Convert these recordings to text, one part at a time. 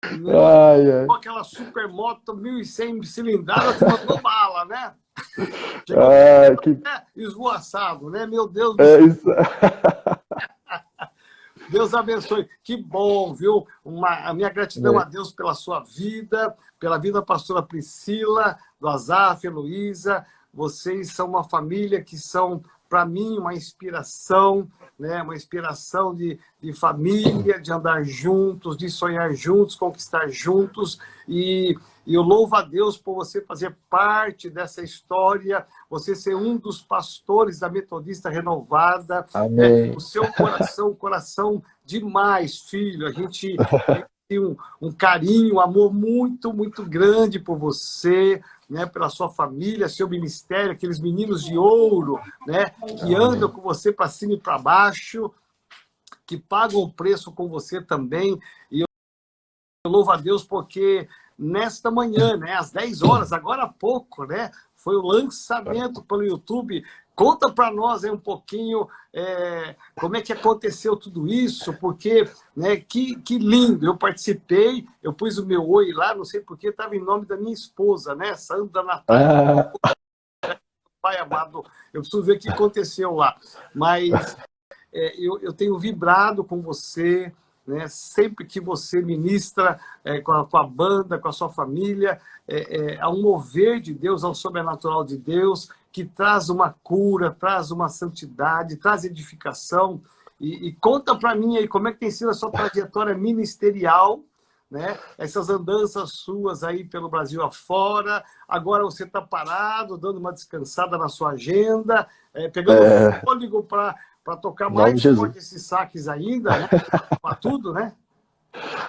Meu amigo, Ai, ai. com aquela supermoto 1.100 cilindrada, tu mandou bala, né? Chegou Ai, que... até esvoaçado, né? Meu Deus do É céu. isso. Deus abençoe. Que bom, viu? A minha gratidão a É. Deus pela sua vida, pela vida da pastora Priscila, do Azaf, Heloísa. Vocês são uma família que são, para mim, uma inspiração, né? Uma inspiração de família, de andar juntos, de sonhar juntos, conquistar juntos. E eu louvo a Deus por você fazer parte dessa história, você ser um dos pastores da Metodista Renovada, né? O Amém. seu coração, coração demais, filho. A gente tem um carinho, um amor muito, muito grande por você, né? Pela sua família, seu ministério, aqueles meninos de ouro, né? Que andam Amém. com você para cima e para baixo, que pagam o preço com você também. E eu louvo a Deus porque nesta manhã, né, às 10 horas, agora há pouco, né, foi o lançamento pelo YouTube. Conta para nós aí um pouquinho como é que aconteceu tudo isso, porque, né, que lindo. Eu participei, eu pus o meu oi lá, não sei porque, estava em nome da minha esposa, né, Sandra Natália. Ah, Pai amado, eu preciso ver o que aconteceu lá. Mas eu tenho vibrado com você, né? Sempre que você ministra com a banda, com a sua família, há um mover de Deus, há um sobrenatural de Deus, que traz uma cura, traz uma santidade, traz edificação. E conta para mim aí como é que tem sido a sua trajetória ministerial, né? Essas andanças suas aí pelo Brasil afora. Agora você está parado, dando uma descansada na sua agenda, pegando é, fôlego para tocar em nome de mais Jesus. forte esses saques ainda, né? Para tudo, né?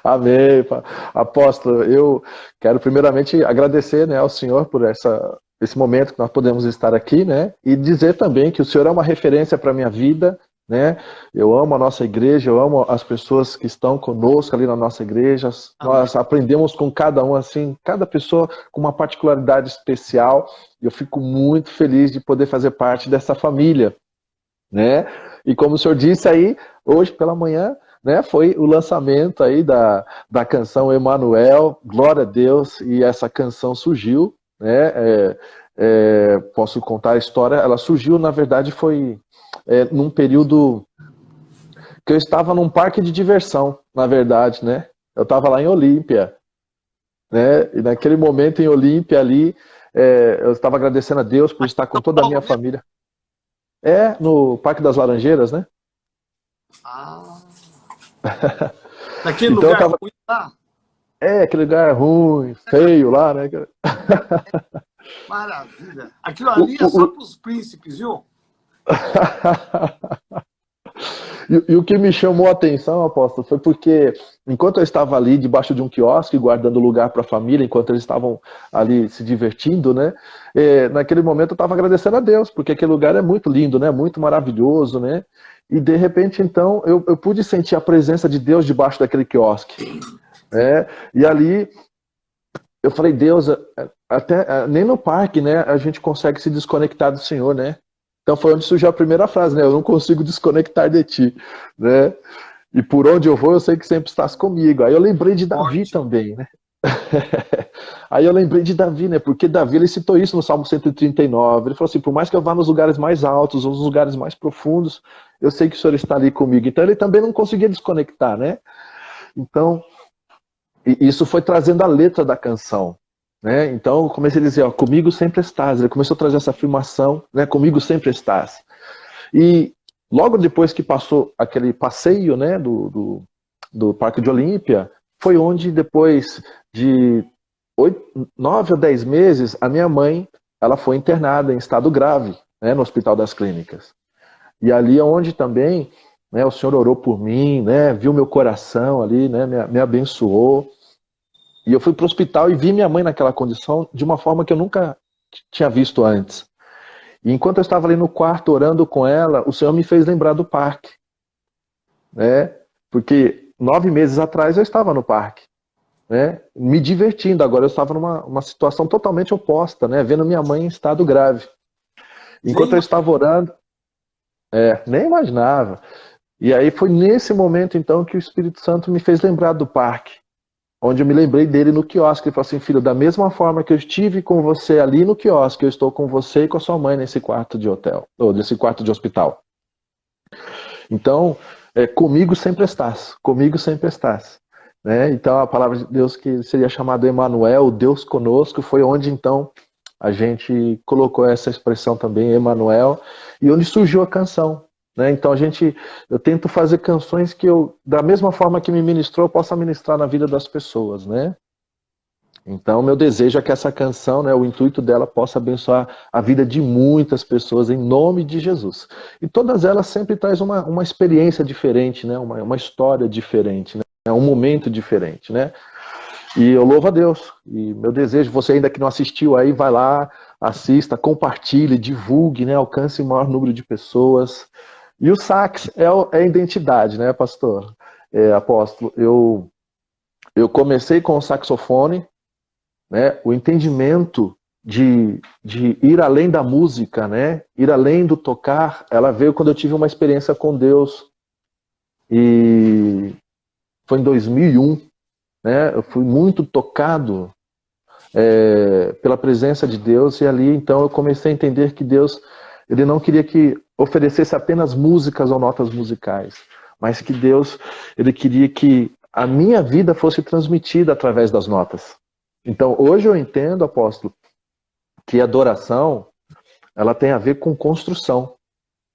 Amém. Apóstolo, eu quero primeiramente agradecer, né, ao Senhor por esse momento que nós podemos estar aqui, né, e dizer também que o Senhor é uma referência para a minha vida, né, eu amo a nossa igreja, eu amo as pessoas que estão conosco ali na nossa igreja, Amém. nós aprendemos com cada um, assim, cada pessoa com uma particularidade especial, e eu fico muito feliz de poder fazer parte dessa família, né, e como o Senhor disse aí, hoje pela manhã, né, foi o lançamento aí da canção Emanuel, glória a Deus, e essa canção surgiu, né, posso contar a história, ela surgiu, na verdade, foi num período que eu estava num parque de diversão, na verdade, né, eu estava lá em Olímpia, né, e naquele momento em Olímpia ali, eu estava agradecendo a Deus por Aqui estar em com São toda a minha Paulo mesmo? família, no Parque das Laranjeiras, né, Ah, naquele então eu lugar estava, ruim lá? aquele lugar ruim, feio lá, né, Maravilha. Aquilo o, ali é o, só o... para os príncipes, viu? E o que me chamou a atenção, apóstolo, foi porque enquanto eu estava ali debaixo de um quiosque, guardando lugar para a família, enquanto eles estavam ali se divertindo, né? Naquele momento eu estava agradecendo a Deus, porque aquele lugar é muito lindo, né? Muito maravilhoso, né? E de repente, então, eu pude sentir a presença de Deus debaixo daquele quiosque, né? E ali eu falei, Deus, até nem no parque, né? A gente consegue se desconectar do Senhor, né? Então foi onde surgiu a primeira frase, né? Eu não consigo desconectar de ti, né? E por onde eu vou, eu sei que sempre estás comigo. Aí eu lembrei de Davi Forte. também, né? Aí eu lembrei de Davi, né? Porque Davi ele citou isso no Salmo 139. Ele falou assim: por mais que eu vá nos lugares mais altos, nos lugares mais profundos, eu sei que o Senhor está ali comigo. Então ele também não conseguia desconectar, né? Então, isso foi trazendo a letra da canção. Né? Então eu comecei a dizer, ó, comigo sempre estás. Ele começou a trazer essa afirmação, né? Comigo sempre estás. E logo depois que passou aquele passeio, né, do Parque de Olímpia, foi onde depois de 9 ou 10 meses, a minha mãe ela foi internada em estado grave, né, no Hospital das Clínicas. E ali é onde também, né, o Senhor orou por mim, né, viu meu coração ali, né, me abençoou. E eu fui para o hospital e vi minha mãe naquela condição de uma forma que eu nunca tinha visto antes. E enquanto eu estava ali no quarto orando com ela, o Senhor me fez lembrar do parque, né? Porque 9 meses atrás eu estava no parque, né? Me divertindo. Agora eu estava numa uma situação totalmente oposta, né? Vendo minha mãe em estado grave. Nem Enquanto eu estava orando, nem imaginava. E aí foi nesse momento então que o Espírito Santo me fez lembrar do parque. onde eu me lembrei dele no quiosque. Ele falou assim, filho, da mesma forma que eu estive com você ali no quiosque, eu estou com você e com a sua mãe nesse quarto de hotel, ou nesse quarto de hospital. Então, comigo sempre estás. Né? Então, a palavra de Deus que seria chamado Emanuel, Deus conosco, foi onde então a gente colocou essa expressão também, Emanuel, e onde surgiu a canção. Né? Então, eu tento fazer canções que eu, da mesma forma que me ministrou, eu possa ministrar na vida das pessoas, né? Então, meu desejo é que essa canção, né, o intuito dela possa abençoar a vida de muitas pessoas em nome de Jesus. E todas elas sempre traz uma experiência diferente, né, uma história diferente, né, um momento diferente, né? E eu louvo a Deus. E meu desejo, você ainda que não assistiu aí, vai lá, assista, compartilhe, divulgue, né, alcance o maior número de pessoas. E o sax é a identidade, né, pastor? Apóstolo, eu comecei com o saxofone, né, o entendimento de ir além da música, né, ir além do tocar, ela veio quando eu tive uma experiência com Deus. E foi em 2001, né, eu fui muito tocado pela presença de Deus, e ali então eu comecei a entender que Deus, ele não queria que oferecesse apenas músicas ou notas musicais, mas que Deus, ele queria que a minha vida fosse transmitida através das notas. Então, hoje eu entendo, apóstolo, que a adoração, ela tem a ver com construção,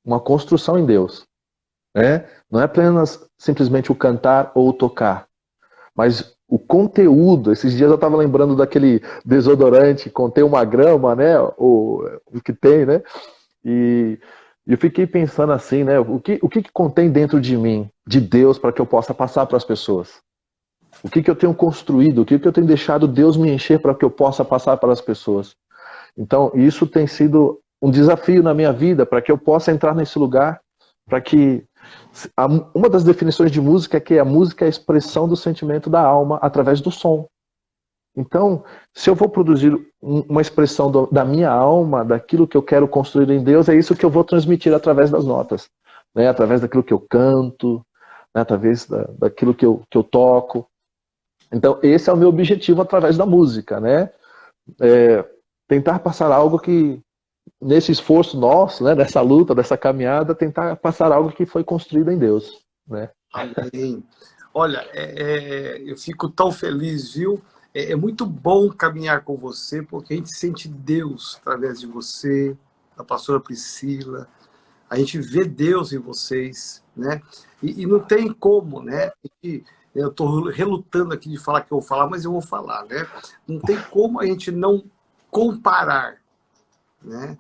uma construção em Deus, né? Não é apenas simplesmente o cantar ou o tocar, mas o conteúdo. Esses dias eu estava lembrando daquele desodorante contém uma grama, né? O que tem, né? E eu fiquei pensando assim, né? O que contém dentro de mim, de Deus, para que eu possa passar para as pessoas? O que eu tenho construído? O que eu tenho deixado Deus me encher para que eu possa passar para as pessoas? Então, isso tem sido um desafio na minha vida, para que eu possa entrar nesse lugar, para que... Uma das definições de música é que a música é a expressão do sentimento da alma através do som. Então, se eu vou produzir uma expressão da minha alma, daquilo que eu quero construir em Deus, é isso que eu vou transmitir através das notas, né? Através daquilo que eu canto, né? Através daquilo que eu toco. Então, esse é o meu objetivo através da música, né? Tentar passar algo que, nesse esforço nosso, né, nessa luta, dessa caminhada, tentar passar algo que foi construído em Deus, né? Amém. Olha, eu fico tão feliz, viu? É muito bom caminhar com você, porque a gente sente Deus através de você, da pastora Priscila. A gente vê Deus em vocês, né? E não tem como, né? Eu estou relutando aqui de falar que eu vou falar, mas eu vou falar, né? Não tem como a gente não comparar, né?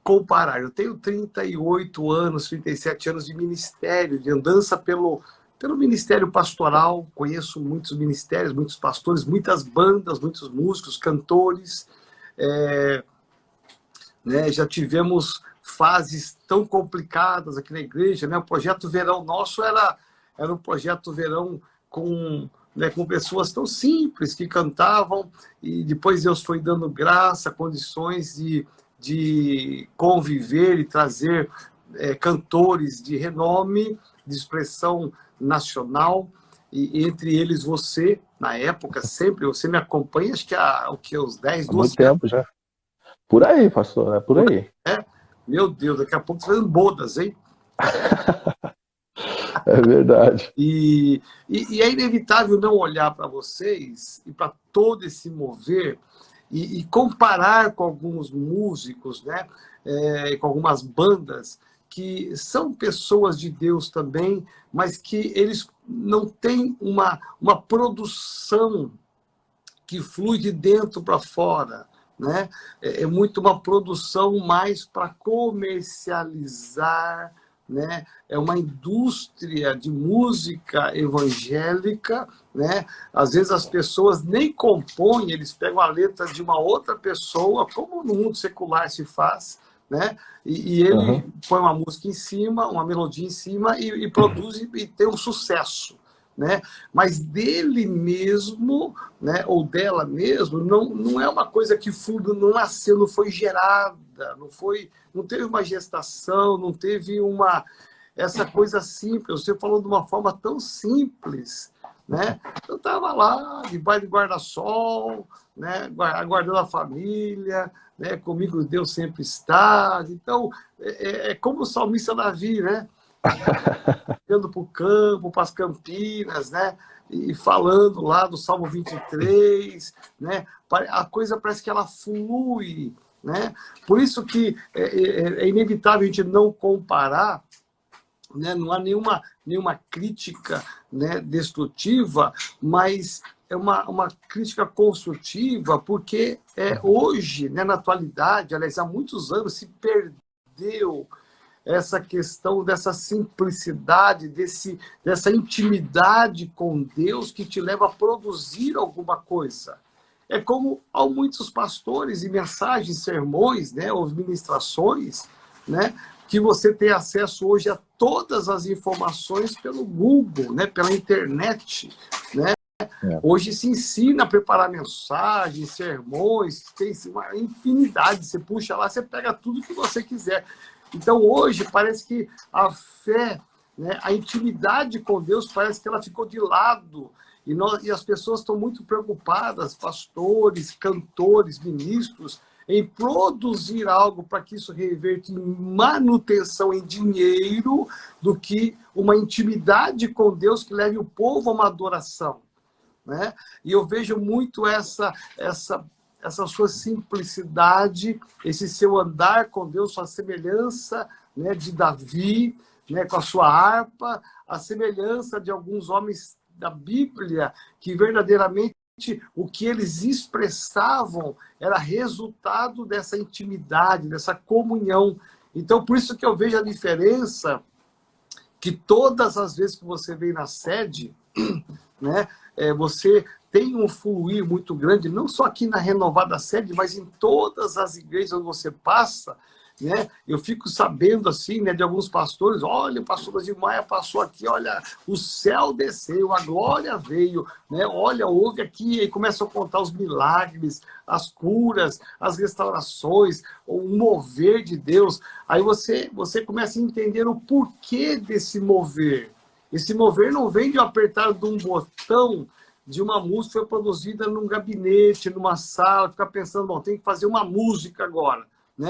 Comparar. Eu tenho 38 anos, 37 anos de ministério, de andança pelo ministério pastoral. Conheço muitos ministérios, muitos pastores, muitas bandas, muitos músicos, cantores. Né? Já tivemos fases tão complicadas aqui na igreja, né? O projeto Verão nosso era um projeto Verão com pessoas tão simples que cantavam, e depois Deus foi dando graça, condições de conviver e trazer cantores de renome, de expressão nacional, e entre eles você, na época, sempre, você me acompanha, acho que há uns 10, Há 12 muito tempo já. Por aí, pastor, é por aí. Meu Deus, daqui a pouco você fazendo bodas, hein? É verdade. E é inevitável não olhar para vocês e para todo esse mover e comparar com alguns músicos, né? Com algumas bandas que são pessoas de Deus também, mas que eles não têm uma produção que flui de dentro para fora, né? É muito uma produção mais para comercializar, né? É uma indústria de música evangélica, né? Às vezes as pessoas nem compõem, eles pegam a letra de uma outra pessoa, como no mundo secular se faz, né? E ele põe uma música em cima, uma melodia em cima e produz e tem um sucesso, né? Mas dele mesmo, né, ou dela mesmo, não é uma coisa que não nasceu, não foi gerada, não teve uma gestação, não teve essa coisa simples. Você falou de uma forma tão simples, né? Eu estava lá, debaixo de guarda-sol, né? Aguardando a família, né? Comigo Deus sempre está. Então, é como o salmista Davi, né? Indo para o campo, para as campinas, né? E falando lá do Salmo 23, né? A coisa parece que ela flui, né? Por isso que é inevitável a gente não comparar, né? Não há nenhuma crítica, né, destrutiva, mas é uma crítica construtiva, porque hoje, né, na atualidade, aliás, há muitos anos, se perdeu essa questão dessa simplicidade, dessa intimidade com Deus que te leva a produzir alguma coisa. É como há muitos pastores e mensagens, sermões, né, ou ministrações, né, que você tem acesso hoje a todas as informações pelo Google, né, pela internet, né? Hoje se ensina a preparar mensagens, sermões, tem uma infinidade. Você puxa lá, você pega tudo que você quiser. Então, hoje, parece que a fé, né, a intimidade com Deus, parece que ela ficou de lado. E as pessoas estão muito preocupadas, pastores, cantores, ministros, em produzir algo para que isso reverte em manutenção, em dinheiro, do que uma intimidade com Deus que leve o povo a uma adoração, né? E eu vejo muito essa sua simplicidade, esse seu andar com Deus, sua semelhança, né, de Davi, né, com a sua harpa, a semelhança de alguns homens da Bíblia, que verdadeiramente o que eles expressavam era resultado dessa intimidade, dessa comunhão. Então, por isso que eu vejo a diferença, que todas as vezes que você vem na sede, né, você tem um fluir muito grande, não só aqui na Renovada Sede, mas em todas as igrejas onde você passa, né? Eu fico sabendo assim, né, de alguns pastores: olha, o pastor de Maia passou aqui, olha, o céu desceu, a glória veio, né? Olha, houve aqui, e começam a contar os milagres, as curas, as restaurações, o mover de Deus. Aí você começa a entender o porquê desse mover. Esse mover não vem de um apertar de um botão de uma música que foi produzida num gabinete, numa sala, ficar pensando, bom, tem que fazer uma música agora, né?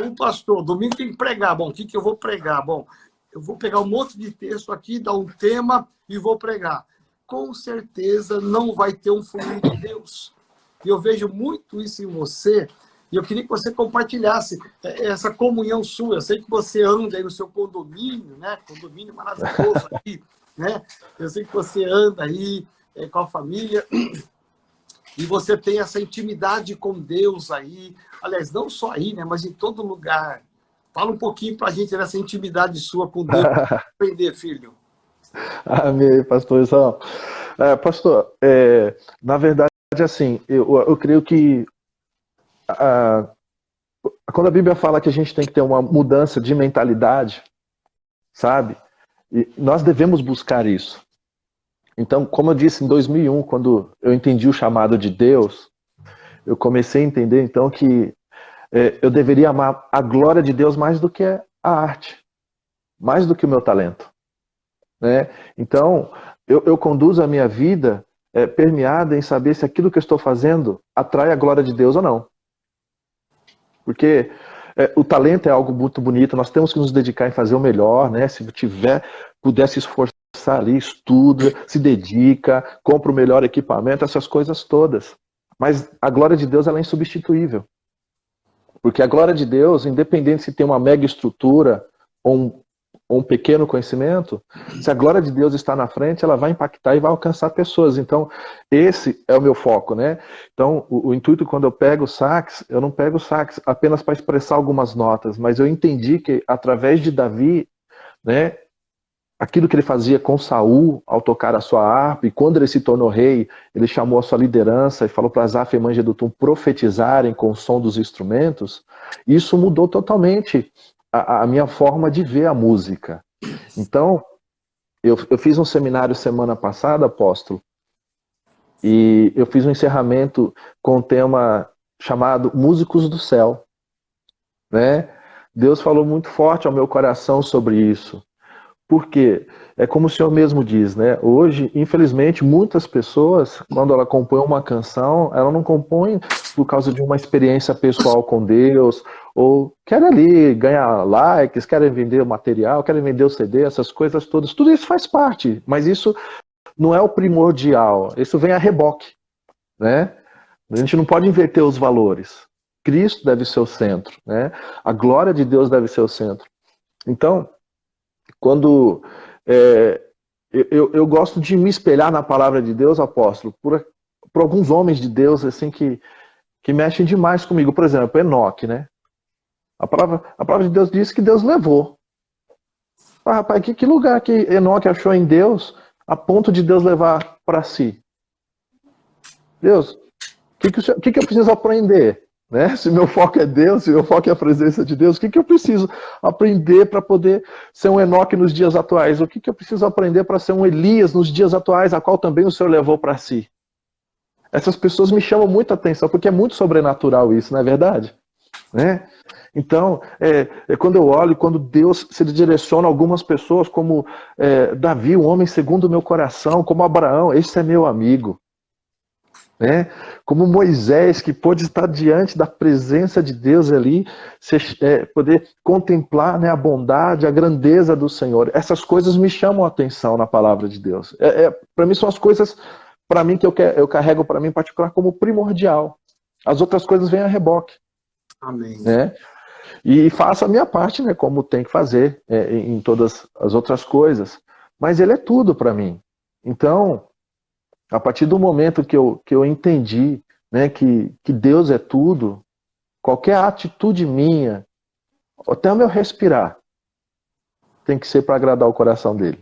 O pastor, domingo tem que pregar, bom, o que eu vou pregar? Bom, eu vou pegar um monte de texto aqui, dar um tema e vou pregar. Com certeza não vai ter um fluir de Deus. E eu vejo muito isso em você, e eu queria que você compartilhasse essa comunhão sua. Eu sei que você anda aí no seu condomínio, né? Condomínio maravilhoso aqui, né? Eu sei que você anda aí com a família, e você tem essa intimidade com Deus aí. Aliás, não só aí, né? Mas em todo lugar. Fala um pouquinho para a gente dessa intimidade sua com Deus. Aprender, filho. Amém, pastor. Pastor, na verdade, assim, eu creio que quando a Bíblia fala que a gente tem que ter uma mudança de mentalidade, sabe? E nós devemos buscar isso. Então, como eu disse, em 2001, quando eu entendi o chamado de Deus, eu comecei a entender, então, que eu deveria amar a glória de Deus mais do que a arte, mais do que o meu talento, né? Então, eu conduzo a minha vida permeada em saber se aquilo que eu estou fazendo atrai a glória de Deus ou não. Porque o talento é algo muito bonito, nós temos que nos dedicar em fazer o melhor, né? Se puder se esforçar ali, estuda, se dedica, compra o melhor equipamento, essas coisas todas. Mas a glória de Deus ela é insubstituível. Porque a glória de Deus, independente se tem uma mega estrutura ou um pequeno conhecimento, se a glória de Deus está na frente, ela vai impactar e vai alcançar pessoas. Então, esse é o meu foco, né? Então, o intuito quando eu pego o sax, eu não pego o sax apenas para expressar algumas notas, mas eu entendi que através de Davi, né, aquilo que ele fazia com Saul ao tocar a sua harpa, e quando ele se tornou rei, ele chamou a sua liderança e falou para Asaf e Manjedutum profetizarem com o som dos instrumentos. Isso mudou totalmente a minha forma de ver a música. Então, eu fiz um seminário semana passada, apóstolo, e eu fiz um encerramento com um tema chamado Músicos do Céu, né? Deus falou muito forte ao meu coração sobre isso. Porque é como o senhor mesmo diz, né? Hoje, infelizmente, muitas pessoas, quando ela compõe uma canção, ela não compõe por causa de uma experiência pessoal com Deus, ou quer ali ganhar likes, querem vender material, querem vender o CD, essas coisas todas. Tudo isso faz parte, mas isso não é o primordial. Isso vem a reboque, né? A gente não pode inverter os valores. Cristo deve ser o centro, né? A glória de Deus deve ser o centro. Então, quando eu gosto de me espelhar na palavra de Deus, apóstolo, por alguns homens de Deus assim que mexem demais comigo. Por exemplo, Enoque, né? A palavra de Deus diz que Deus levou. Ah, rapaz, que lugar que Enoque achou em Deus a ponto de Deus levar para si? Deus, o que eu preciso aprender? Né? Se meu foco é Deus, se meu foco é a presença de Deus, o que eu preciso aprender para poder ser um Enoque nos dias atuais? O que eu preciso aprender para ser um Elias nos dias atuais, a qual também o Senhor levou para si? Essas pessoas me chamam muita atenção, porque é muito sobrenatural isso, não é verdade? Né? Então, quando eu olho, quando Deus se direciona a algumas pessoas, como Davi, um homem segundo o meu coração, como Abraão, esse é meu amigo. Né? Como Moisés, que pôde estar diante da presença de Deus ali, poder contemplar, né, a bondade, a grandeza do Senhor. Essas coisas me chamam a atenção na palavra de Deus. Para mim são as coisas, para mim, que eu carrego para mim em particular como primordial. As outras coisas vêm a reboque. Amém. Né? E faço a minha parte, né, como tem que fazer em todas as outras coisas. Mas ele é tudo para mim. Então, a partir do momento que eu entendi, né, que Deus é tudo, qualquer atitude minha, até o meu respirar, tem que ser para agradar o coração dele.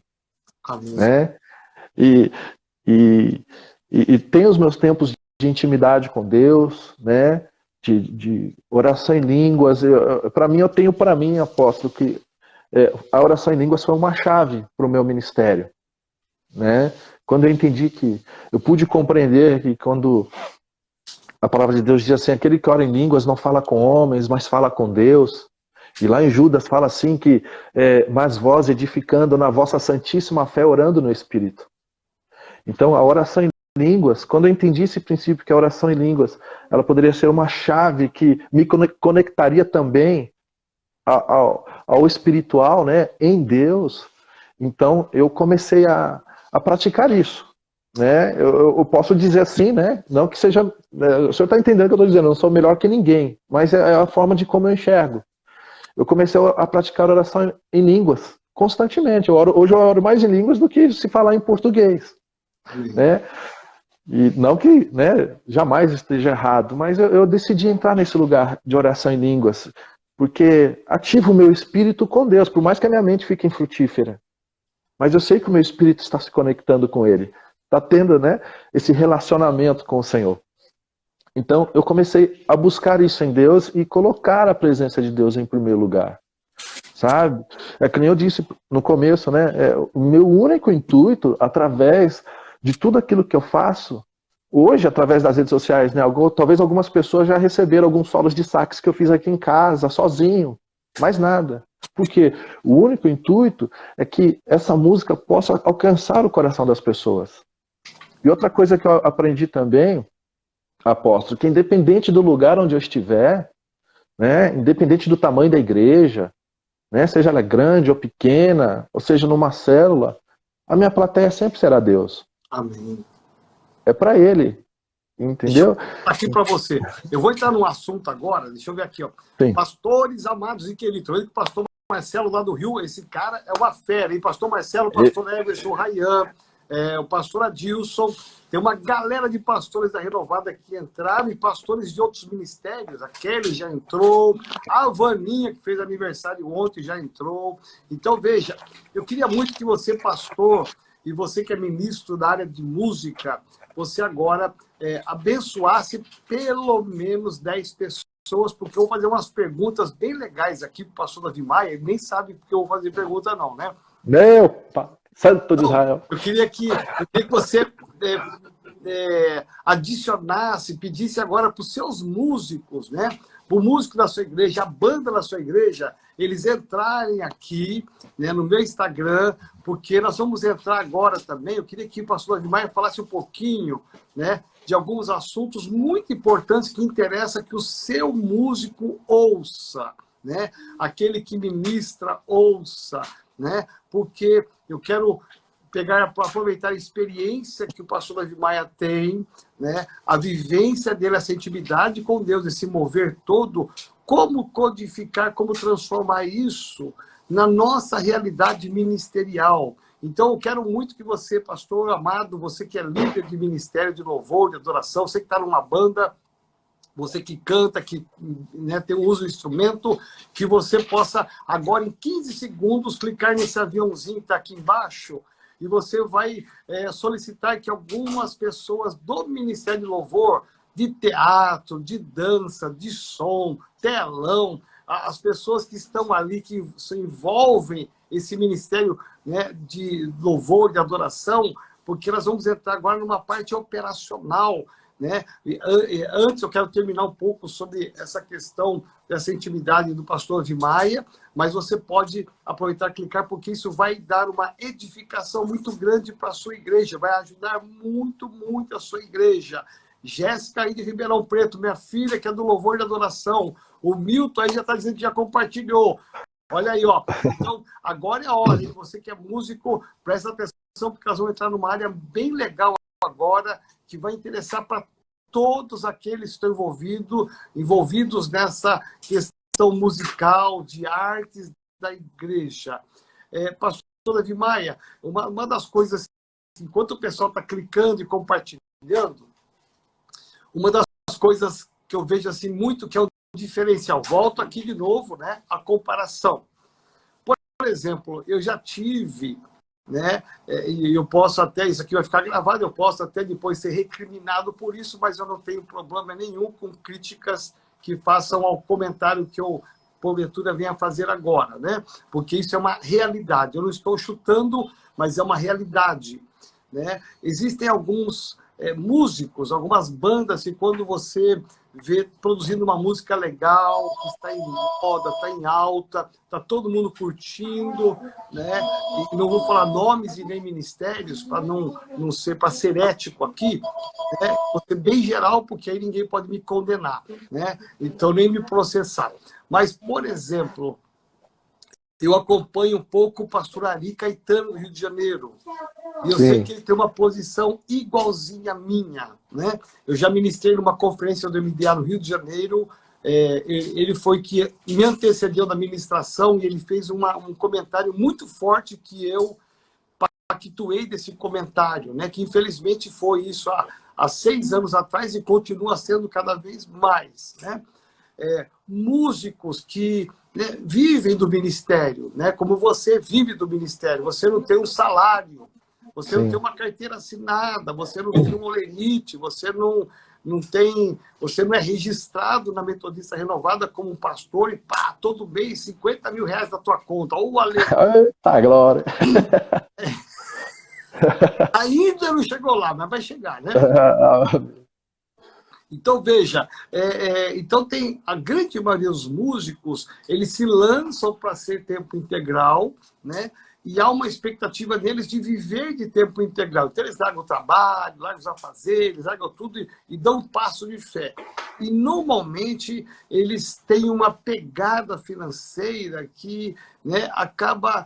Amém. Né? E tem os meus tempos de intimidade com Deus, né? De oração em línguas. Para mim, apóstolo, que a oração em línguas foi uma chave para o meu ministério. Né? Quando eu entendi que eu pude compreender que quando a palavra de Deus diz assim, aquele que ora em línguas não fala com homens, mas fala com Deus. E lá em Judas fala assim que mas vós edificando na vossa santíssima fé, orando no Espírito. Então a oração em línguas, quando eu entendi esse princípio que a oração em línguas, ela poderia ser uma chave que me conectaria também ao espiritual, né, em Deus. Então eu comecei a praticar isso. Né? Eu posso dizer assim, né? Não que seja. O senhor está entendendo o que eu estou dizendo, eu não sou melhor que ninguém, mas é a forma de como eu enxergo. Eu comecei a praticar oração em línguas constantemente. Hoje eu oro mais em línguas do que se falar em português. Né? E não que, né, jamais esteja errado, mas eu decidi entrar nesse lugar de oração em línguas, porque ativa o meu espírito com Deus, por mais que a minha mente fique infrutífera. Mas eu sei que o meu espírito está se conectando com Ele. Está tendo, né, esse relacionamento com o Senhor. Então, eu comecei a buscar isso em Deus e colocar a presença de Deus em primeiro lugar. Sabe? É que nem eu disse no começo, né? O meu único intuito, através de tudo aquilo que eu faço, hoje, através das redes sociais, né? Talvez algumas pessoas já receberam alguns solos de sax que eu fiz aqui em casa, sozinho. Mais nada. Porque o único intuito é que essa música possa alcançar o coração das pessoas. E outra coisa que eu aprendi também, apóstolo, que independente do lugar onde eu estiver, né, independente do tamanho da igreja, né, seja ela grande ou pequena, ou seja numa célula, a minha plateia sempre será Deus. Amém. É para Ele. Entendeu? Aqui para você. Eu vou entrar num assunto agora, deixa eu ver aqui, ó. Sim. Pastores amados e queridos. O pastor Marcelo lá do Rio, esse cara é uma fera, hein? Pastor Marcelo, pastor Everson, Rayan, o pastor Adilson. Tem uma galera de pastores da Renovada que entraram e pastores de outros ministérios. A Kelly já entrou, a Vaninha, que fez aniversário ontem, já entrou. Então, veja, eu queria muito que você, pastor, e você que é ministro da área de música, você agora abençoasse pelo menos 10 pessoas, porque eu vou fazer umas perguntas bem legais aqui para o pastor Davi Maia. Ele nem sabe porque eu vou fazer pergunta não, né? Meu Santo de Israel. Eu queria que você adicionasse, pedisse agora para os seus músicos, né? para o músico da sua igreja, a banda da sua igreja, eles entrarem aqui, né, no meu Instagram, porque nós vamos entrar agora também. Eu queria que o pastor Admaia falasse um pouquinho, né, de alguns assuntos muito importantes que interessa que o seu músico ouça, né? Aquele que ministra, ouça, né? Porque eu quero aproveitar a experiência que o pastor Davi Maia tem, né? A vivência dele, essa intimidade com Deus, esse mover todo, como codificar, como transformar isso na nossa realidade ministerial. Então, eu quero muito que você, pastor amado, você que é líder de ministério, de louvor, de adoração, você que está numa banda, você que canta, que, né, usa o instrumento, que você possa, agora em 15 segundos, clicar nesse aviãozinho que está aqui embaixo, e você vai solicitar que algumas pessoas do Ministério de Louvor, de teatro, de dança, de som, telão, as pessoas que estão ali, que se envolvem esse ministério, né, de louvor, de adoração, porque nós vamos entrar agora numa parte operacional, né? Antes eu quero terminar um pouco sobre essa questão dessa intimidade do pastor Vimaia, mas você pode aproveitar e clicar, porque isso vai dar uma edificação muito grande para a sua igreja, vai ajudar muito, muito a sua igreja. Jéssica aí de Ribeirão Preto, minha filha, que é do Louvor e da Adoração. O Milton aí já está dizendo que já compartilhou. Olha aí, ó. Então, agora é a hora, hein? Você que é músico, presta atenção, porque nós vamos entrar numa área bem legal agora, que vai interessar para todos aqueles que estão envolvidos nessa questão musical, de artes da igreja. Pastor Davi Maia, uma das coisas, enquanto o pessoal está clicando e compartilhando, uma das coisas que eu vejo assim muito, que é um diferencial, volto aqui de novo, né, a comparação. Por exemplo, eu já tive, né, e eu posso até, isso aqui vai ficar gravado, eu posso até depois ser recriminado por isso, mas eu não tenho problema nenhum com críticas que façam ao comentário que eu, porventura, venha fazer agora, né? Porque isso é uma realidade. Eu não estou chutando, mas é uma realidade, né? Existem alguns músicos, algumas bandas que quando você vê produzindo uma música legal, que está em moda, está em alta, está todo mundo curtindo, né? E não vou falar nomes e nem ministérios para não ser, para ser ético aqui, né? Vou ser bem geral, porque aí ninguém pode me condenar, né? Então nem me processar. Mas, por exemplo, eu acompanho um pouco o pastor Ari Caetano, do Rio de Janeiro. E eu sei que ele tem uma posição igualzinha à minha, né? Eu já ministrei numa conferência do MDA no Rio de Janeiro. Ele foi que me antecedeu na ministração e ele fez um comentário muito forte que eu pactuei desse comentário, né? Que infelizmente foi isso há 6 anos atrás e continua sendo cada vez mais, né? Músicos que, né, vivem do ministério, né? Como você vive do ministério, você não tem um salário, você não tem uma carteira assinada, você não tem um olerite, você não é registrado na Metodista Renovada como um pastor e pá, todo mês 50 mil reais na tua conta. Ou o Ale... Tá, glória. Ainda não chegou lá, mas vai chegar, né? Então, veja, então tem a grande maioria dos músicos, eles se lançam para ser tempo integral, né? E há uma expectativa neles de viver de tempo integral. Então, eles largam o trabalho, largam os afazeres, largam tudo e dão um passo de fé. E, normalmente, eles têm uma pegada financeira que, né, acaba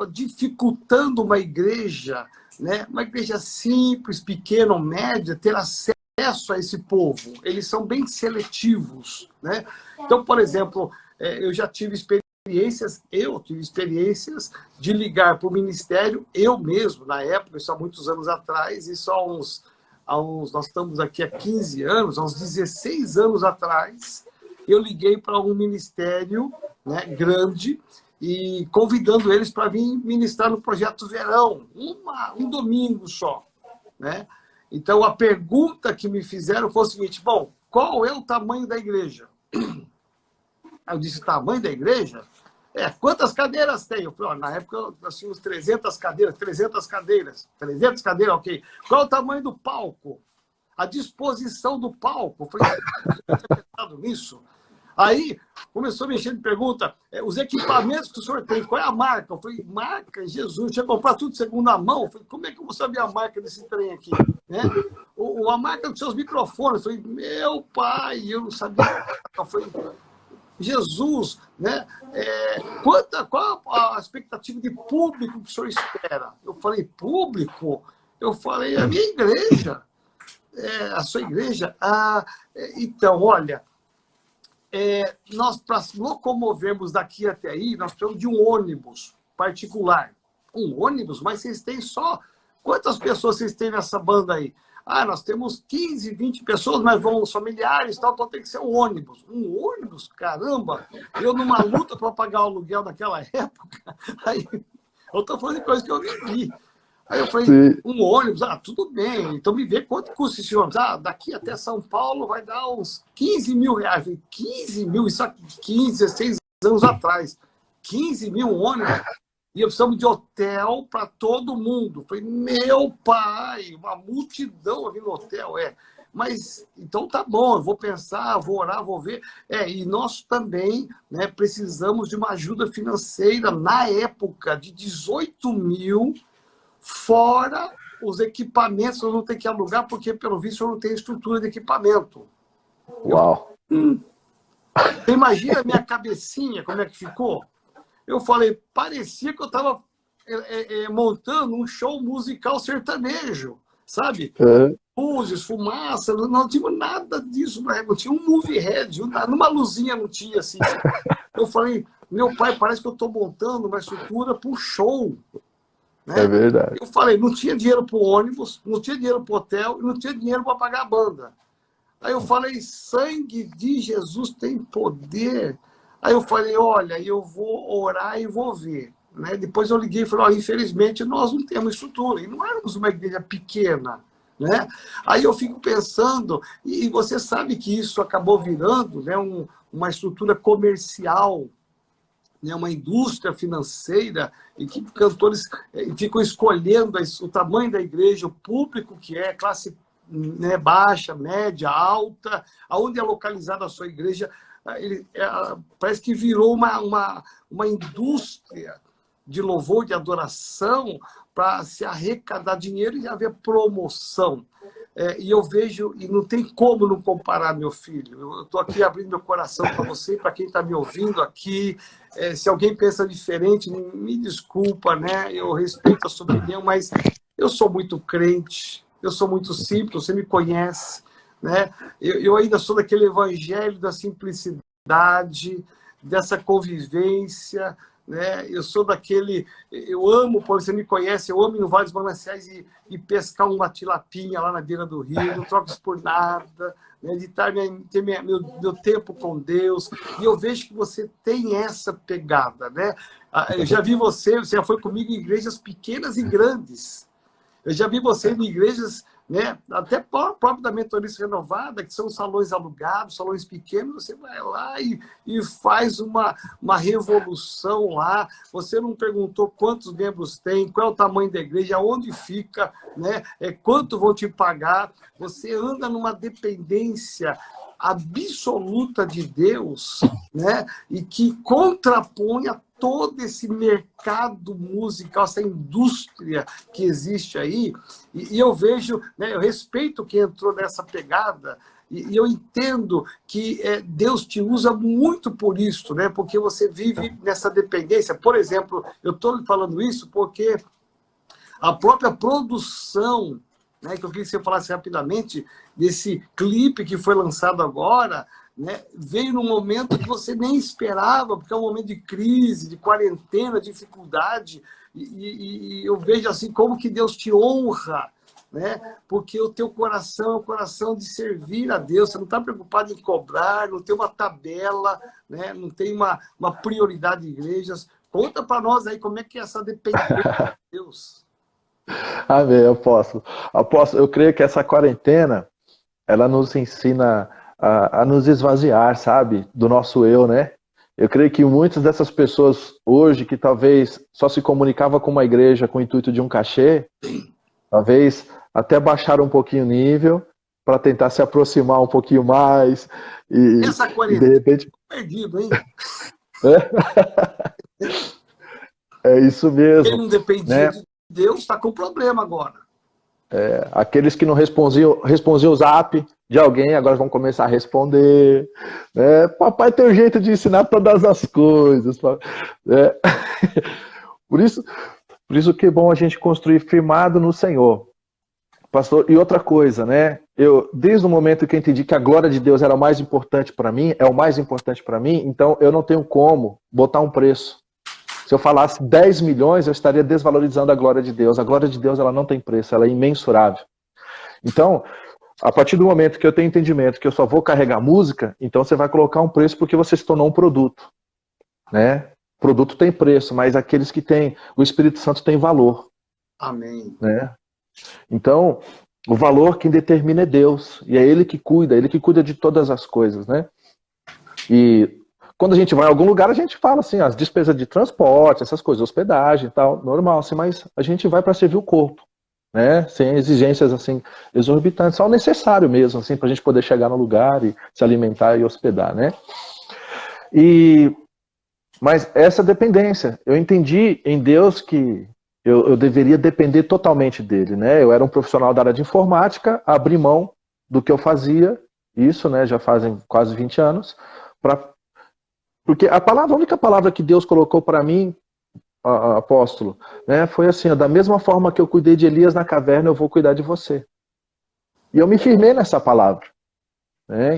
dificultando uma igreja, né, uma igreja simples, pequena ou média, ter acesso a esse povo. Eles são bem seletivos, né? Então, por exemplo, eu já tive experiências de ligar para o ministério, eu mesmo, na época, isso há muitos anos atrás, isso nós estamos aqui há 15 anos, há uns 16 anos atrás, eu liguei para um ministério, né, grande, e convidando eles para vir ministrar no Projeto Verão, um domingo só, né? Então, a pergunta que me fizeram foi o seguinte: bom, qual é o tamanho da igreja? Eu disse: tamanho da igreja? Quantas cadeiras tem? Eu falei: na época nós tínhamos 300 cadeiras, 300 cadeiras, ok. Qual é o tamanho do palco? A disposição do palco? Eu falei: eu tinha pensado nisso. Aí começou a mexer de pergunta, os equipamentos que o senhor tem, qual é a marca? Eu falei, marca, Jesus, tinha que comprar tudo de segunda mão. Eu falei, como é que eu vou saber a marca desse trem aqui? Né? A marca dos seus microfones. Eu falei, meu pai, eu não sabia. Eu falei, Jesus, né? Qual a expectativa de público que o senhor espera? Eu falei, público? Eu falei, a minha igreja. A sua igreja? Então, olha, nós, para locomovermos daqui até aí, nós precisamos de um ônibus particular. Um ônibus? Mas vocês têm só... Quantas pessoas vocês têm nessa banda aí? Nós temos 15, 20 pessoas, mas vão os familiares, então tem que ser um ônibus. Um ônibus? Caramba! Eu numa luta para pagar o aluguel naquela época, aí eu estou falando de coisa que eu vivi. Aí eu falei, sim, um ônibus, tudo bem, então me vê quanto custa esse ônibus. Daqui até São Paulo vai dar uns 15 mil reais. Eu falei, 15 mil? Isso há 15, 16 anos atrás. 15 mil ônibus? E eu precisamos de hotel para todo mundo. Eu falei, meu pai, uma multidão ali no hotel, Mas, então tá bom, eu vou pensar, vou orar, vou ver. E nós também, né, precisamos de uma ajuda financeira, na época, de 18 mil, fora os equipamentos, eu não tenho que alugar, porque, pelo visto, eu não tenho estrutura de equipamento. Uau! Você imagina a minha cabecinha, como é que ficou? Eu falei, parecia que eu estava montando um show musical sertanejo, sabe? Luzes, fumaça, não tinha nada disso, não tinha um movie head, numa luzinha não tinha assim. Eu falei, meu pai, parece que eu estou montando uma estrutura para um show. Né? É verdade. Eu falei, não tinha dinheiro para o ônibus, não tinha dinheiro para o hotel, não tinha dinheiro para pagar a banda. Aí eu falei, sangue de Jesus tem poder. Aí eu falei, olha, eu vou orar e vou ver. Né? Depois eu liguei e falei, infelizmente nós não temos estrutura. E não éramos uma igreja pequena. Né? Aí eu fico pensando, e você sabe que isso acabou virando, né, uma estrutura comercial, né, uma indústria financeira, e que cantores ficam escolhendo o tamanho da igreja, o público que é, classe, né, baixa, média, alta, aonde é localizada a sua igreja. Parece que virou uma indústria de louvor, de adoração, para se arrecadar dinheiro e haver promoção. E eu vejo, e não tem como não comparar, meu filho. Eu estou aqui abrindo meu coração para você, para quem está me ouvindo aqui. Se alguém pensa diferente, me desculpa, né? Eu respeito a sua opinião, mas eu sou muito crente, eu sou muito simples, você me conhece. Né? Eu ainda sou daquele evangelho da simplicidade, dessa convivência, né? Eu sou daquele, eu amo, você me conhece, eu amo ir no Vale dos Mananciais e pescar uma tilapinha lá na beira do rio, não troco isso por nada, né? De ter meu tempo com Deus, e eu vejo que você tem essa pegada, né? Eu já vi você já foi comigo em igrejas pequenas e grandes, eu já vi você em igrejas, né, até próprio da Mentorista Renovada, que são salões alugados, salões pequenos, você vai lá e faz uma revolução lá. Você não perguntou quantos membros tem, qual é o tamanho da igreja, onde fica, né, quanto vão te pagar. Você anda numa dependência absoluta de Deus, né, e que contrapõe a todo esse mercado musical, essa indústria que existe aí, e eu vejo, né, eu respeito quem entrou nessa pegada, e eu entendo que Deus te usa muito por isso, né, porque você vive nessa dependência. Por exemplo, eu estou falando isso porque a própria produção, né, que eu queria que você falasse rapidamente, desse clipe que foi lançado agora, né, veio num momento que você nem esperava, porque é um momento de crise, de quarentena, dificuldade, e eu vejo assim como que Deus te honra, né, porque o teu coração é um coração de servir a Deus, você não está preocupado em cobrar, não tem uma tabela, né, não tem uma prioridade de igrejas. Conta para nós aí como é que é essa dependência de Deus. Amém, apóstolo. Apóstolo, eu creio que essa quarentena, ela nos ensina a nos esvaziar, sabe? Do nosso eu, né? Eu creio que muitas dessas pessoas hoje, que talvez só se comunicava com uma igreja com o intuito de um cachê, talvez até baixaram um pouquinho o nível para tentar se aproximar um pouquinho mais. E Essa de quarentena, repente. perdido, hein? É isso Quem mesmo, não dependia né? de Deus está com problema agora. Aqueles que não respondiam o zap de alguém, agora vão começar a responder. Né? Papai tem um jeito de ensinar todas as coisas. Né? Por isso que é bom a gente construir firmado no Senhor. Pastor, e outra coisa, né? Desde o momento que eu entendi que a glória de Deus era o mais importante para mim, é o mais importante para mim, então eu não tenho como botar um preço. Se eu falasse 10 milhões, eu estaria desvalorizando a glória de Deus. A glória de Deus, ela não tem preço, ela é imensurável. Então, a partir do momento que eu tenho entendimento que eu só vou carregar música, então você vai colocar um preço porque você se tornou um produto, né? O produto tem preço, mas aqueles que têm o Espírito Santo tem valor. Amém. Né? Então, o valor quem determina é Deus, e é Ele que cuida de todas as coisas, né? E quando a gente vai em algum lugar, a gente fala assim, as despesas de transporte, essas coisas, hospedagem e tal, normal, assim, mas a gente vai para servir o corpo, né? Sem exigências assim exorbitantes, só o necessário mesmo, assim, para a gente poder chegar no lugar e se alimentar e hospedar, né? Mas essa dependência, eu entendi em Deus que eu deveria depender totalmente dele, né? Eu era um profissional da área de informática, abri mão do que eu fazia, isso, né? Já fazem quase 20 anos, porque a única palavra que Deus colocou para mim, apóstolo, né? Foi assim: ó, da mesma forma que eu cuidei de Elias na caverna, eu vou cuidar de você. E eu me firmei nessa palavra.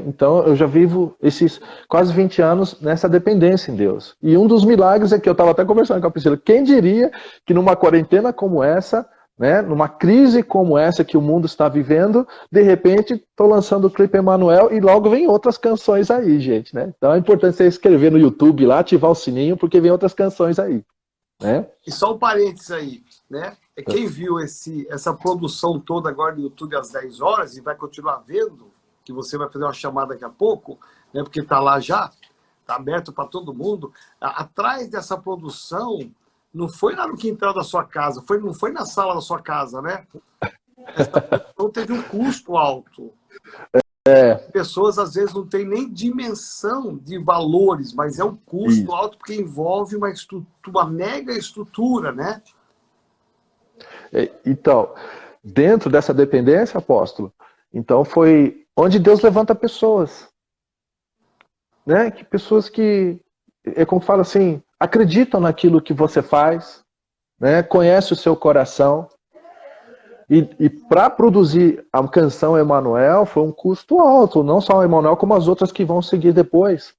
Então eu já vivo esses quase 20 anos nessa dependência em Deus. E um dos milagres é que eu estava até conversando com a Priscila, quem diria que numa quarentena como essa, né, numa crise como essa que o mundo está vivendo, de repente estou lançando o clipe Emanuel e logo vem outras canções aí, gente, né? Então é importante você escrever no YouTube lá, ativar o sininho, porque vem outras canções aí, né? E só um parênteses aí, né? Quem viu essa produção toda agora no YouTube às 10 horas e vai continuar vendo, que você vai fazer uma chamada daqui a pouco, né? Porque está lá já, está aberto para todo mundo. Atrás dessa produção, não foi lá no quintal da sua casa, não foi na sala da sua casa, né? Essa produção teve um custo alto. Pessoas, às vezes, não têm nem dimensão de valores, mas é um custo alto porque envolve uma mega estrutura, né? Então, dentro dessa dependência, apóstolo, então foi onde Deus levanta pessoas, né? Que pessoas que, como fala assim, acreditam naquilo que você faz, né? Conhece o seu coração. E para produzir a canção Emanuel foi um custo alto, não só o Emanuel, como as outras que vão seguir depois.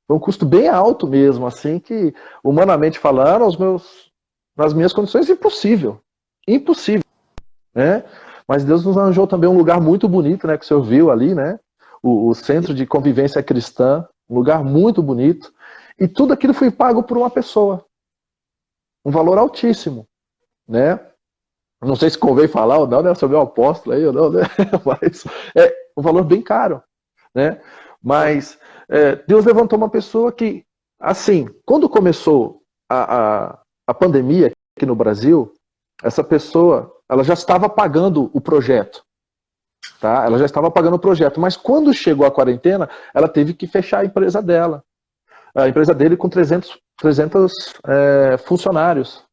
Foi um custo bem alto mesmo, assim, que, humanamente falando, nas minhas condições, impossível. Impossível, né? Mas Deus nos arranjou também um lugar muito bonito, né? Que o senhor viu ali, né? O Centro de Convivência Cristã, um lugar muito bonito. E tudo aquilo foi pago por uma pessoa. Um valor altíssimo, né? Não sei se convém falar ou não, né? Sobre o apóstolo aí ou não, né? Mas é um valor bem caro, né? Mas Deus levantou uma pessoa que, assim, quando começou a pandemia aqui no Brasil, essa pessoa, ela já estava pagando o projeto, tá? Ela já estava pagando o projeto, mas quando chegou a quarentena, ela teve que fechar a empresa dela. A empresa dele com 300 funcionários.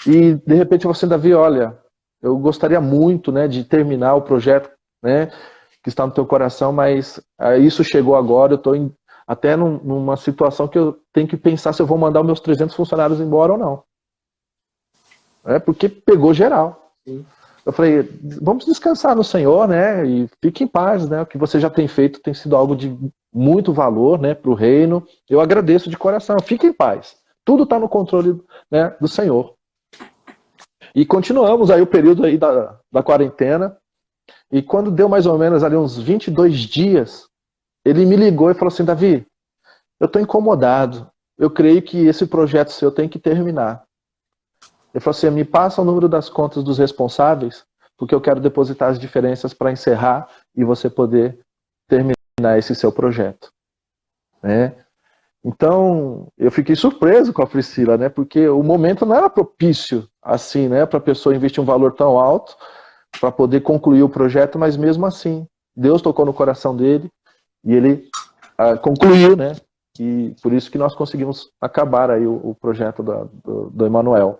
E, de repente, você, Davi, olha, eu gostaria muito, né, de terminar o projeto, né, que está no teu coração, mas isso chegou agora, eu estou até numa situação que eu tenho que pensar se eu vou mandar os meus 300 funcionários embora ou não. Porque pegou geral. Sim. Eu falei, vamos descansar no Senhor, né, e fique em paz, né, o que você já tem feito tem sido algo de muito valor, né, para o reino. Eu agradeço de coração, fique em paz. Tudo está no controle, né, do Senhor. E continuamos aí o período aí da quarentena. E quando deu mais ou menos ali uns 22 dias, ele me ligou e falou assim: Davi, eu estou incomodado. Eu creio que esse projeto seu tem que terminar. Ele falou assim: me passa o número das contas dos responsáveis, porque eu quero depositar as diferenças para encerrar e você poder terminar esse seu projeto. Né? Então, eu fiquei surpreso com a Priscila, né? Porque o momento não era propício assim, né? Para a pessoa investir um valor tão alto, para poder concluir o projeto, mas mesmo assim, Deus tocou no coração dele e ele concluiu, né? E por isso que nós conseguimos acabar aí o projeto do Emanuel,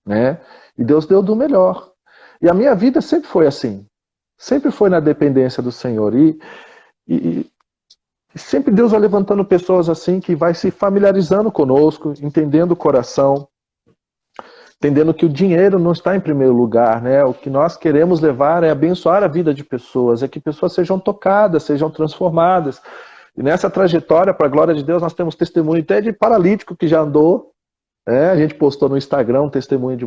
né? E Deus deu do melhor. E a minha vida sempre foi assim, sempre foi na dependência do Senhor. E sempre Deus vai levantando pessoas assim que vai se familiarizando conosco, entendendo o coração, entendendo que o dinheiro não está em primeiro lugar, né? O que nós queremos levar é abençoar a vida de pessoas, é que pessoas sejam tocadas, sejam transformadas. E nessa trajetória, para a glória de Deus, nós temos testemunho até de paralítico que já andou, né? A gente postou no Instagram um testemunho de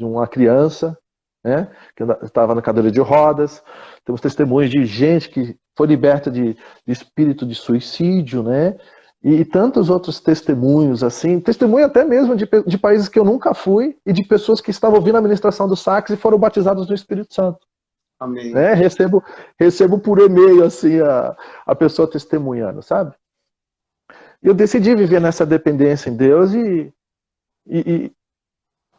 uma criança, né? Que estava na cadeira de rodas. Temos testemunhos de gente que foi liberta de espírito de suicídio, né? E tantos outros testemunhos, assim, testemunho até mesmo de países que eu nunca fui e de pessoas que estavam ouvindo a ministração do sax e foram batizados no Espírito Santo. Amém. Né? Recebo por e-mail, assim, a pessoa testemunhando, sabe? E eu decidi viver nessa dependência em Deus e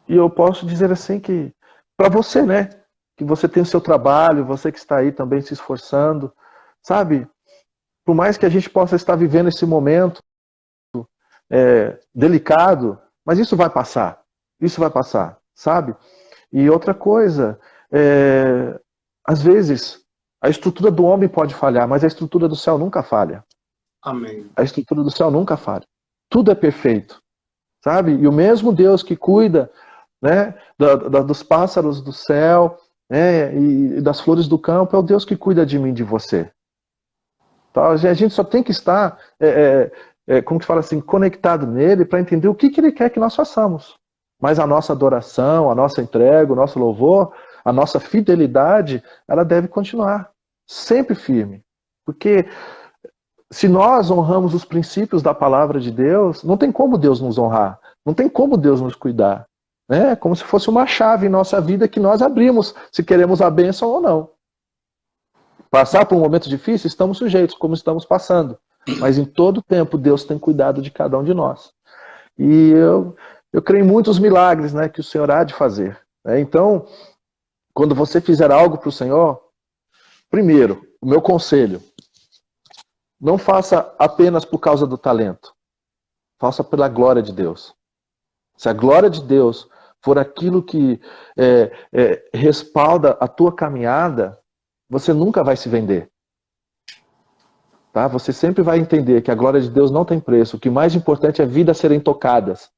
eu posso dizer assim que, para você, né? Que você tem o seu trabalho, você que está aí também se esforçando, sabe? Por mais que a gente possa estar vivendo esse momento delicado, mas isso vai passar, sabe? E outra coisa, às vezes a estrutura do homem pode falhar, mas a estrutura do céu nunca falha. Amém. A estrutura do céu nunca falha. Tudo é perfeito, sabe? E o mesmo Deus que cuida, né, dos pássaros do céu, né, e das flores do campo, é o Deus que cuida de mim, de você. Tá? A gente só tem que estar, como que fala assim, conectado nele para entender o que ele quer que nós façamos. Mas a nossa adoração, a nossa entrega, o nosso louvor, a nossa fidelidade, ela deve continuar sempre firme. Porque se nós honramos os princípios da palavra de Deus, não tem como Deus nos honrar, não tem como Deus nos cuidar. É como se fosse uma chave em nossa vida que nós abrimos, se queremos a bênção ou não. Passar por um momento difícil, estamos sujeitos, como estamos passando. Mas em todo tempo, Deus tem cuidado de cada um de nós. E eu creio em muitos milagres, né, que o Senhor há de fazer. Então, quando você fizer algo para o Senhor, primeiro, o meu conselho, não faça apenas por causa do talento. Faça pela glória de Deus. Se a glória de Deus for aquilo que respalda a tua caminhada, você nunca vai se vender. Tá? Você sempre vai entender que a glória de Deus não tem preço. O que mais importante é vidas serem tocadas.